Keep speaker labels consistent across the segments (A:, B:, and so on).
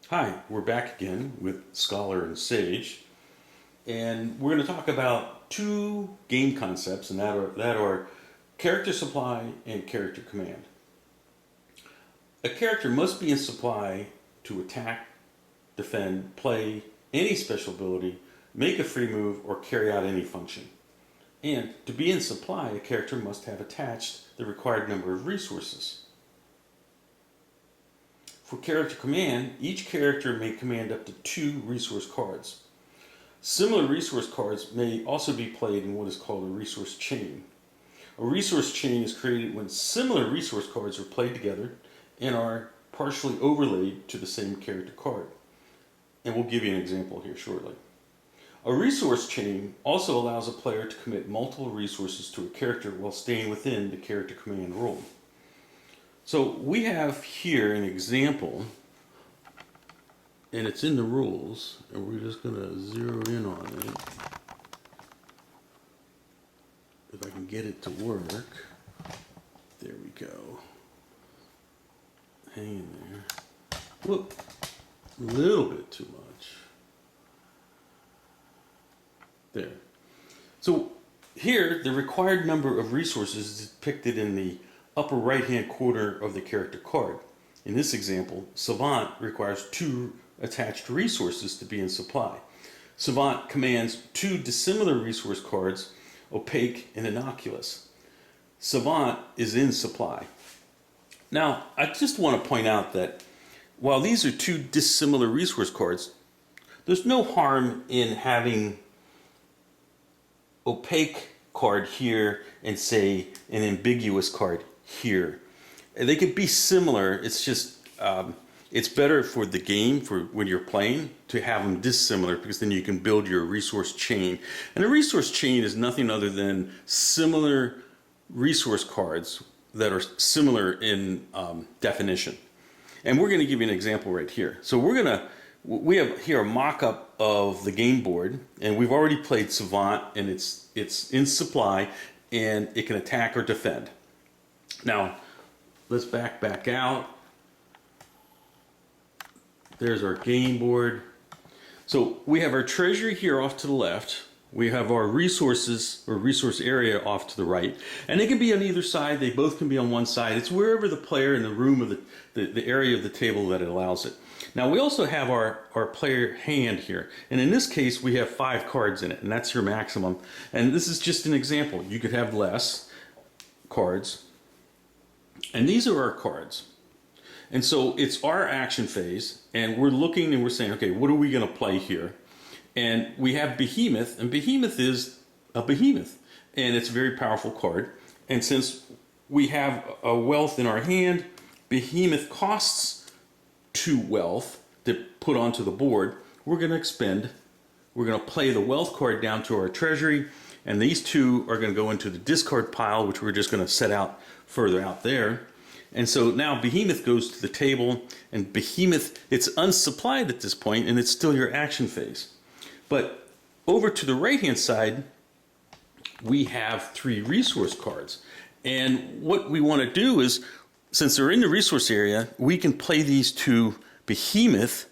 A: Hi, we're back again with Scholar and Sage, and we're going to talk about two game concepts, and that are character supply and character command. A character must be in supply to attack, defend, play any special ability, make a free move, or carry out any function. And to be in supply, a character must have attached the required number of resources. For character command, each character may command up to 2 resource cards. Similar resource cards may also be played in what is called a resource chain. A resource chain is created when similar resource cards are played together and are partially overlaid to the same character card. And we'll give you an example here shortly. A resource chain also allows a player to commit multiple resources to a character while staying within the character command rule. So we have here an example, and it's in the rules, and we're just going to zero in on it. If I can get it to work. There we go. Hang in there. Whoop. A little bit too much. There. So here, the required number of resources is depicted in the upper right hand corner of the character card. In this example, Savant requires 2 attached resources to be in supply. Savant commands 2 dissimilar resource cards, Opaque and Innocuous. Savant is in supply. Now, I just want to point out that while these are 2 dissimilar resource cards, there's no harm in having Opaque card here and say an ambiguous card here. They could be similar. It's just it's better for the game, for when you're playing, to have them dissimilar, because then you can build your resource chain. And a resource chain is nothing other than similar resource cards that are similar in definition. And we're going to give you an example right here. So we have here a mock-up of the game board, and we've already played Savant, and it's in supply, and it can attack or defend. Now, let's back out. There's our game board. So we have our treasury here off to the left. We have our resources or resource area off to the right. And they can be on either side. They both can be on one side. It's wherever the player in the room of the area of the table that it allows it. Now we also have our player hand here. And in this case, we have 5 cards in it, and that's your maximum. And this is just an example. You could have less cards. And these are our cards. And so it's our action phase, and we're looking and we're saying, okay, what are we going to play here? And we have Behemoth, and Behemoth is a behemoth, and it's a very powerful card. And since we have a wealth in our hand, Behemoth costs 2 wealth to put onto the board. We're going to expend. We're going to play the wealth card down to our treasury, and these 2 are going to go into the discard pile, which we're just going to set out further out there. And so now Behemoth goes to the table, and Behemoth, it's unsupplied at this point, and it's still your action phase. But over to the right-hand side, we have 3 resource cards. And what we want to do is, since they're in the resource area, we can play these to Behemoth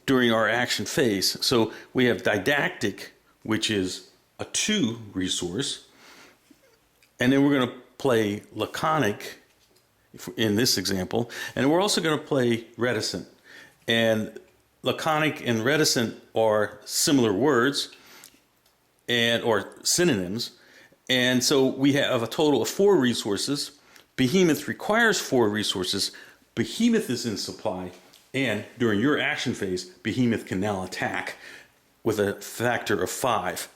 A: during our action phase. So we have Didactic, which is a 2 resource. And then we're going to play Laconic in this example. And we're also going to play Reticent. And Laconic and Reticent are similar words or synonyms. And so we have a total of 4 resources. Behemoth requires 4 resources. Behemoth is in supply. And during your action phase, Behemoth can now attack with a factor of 5.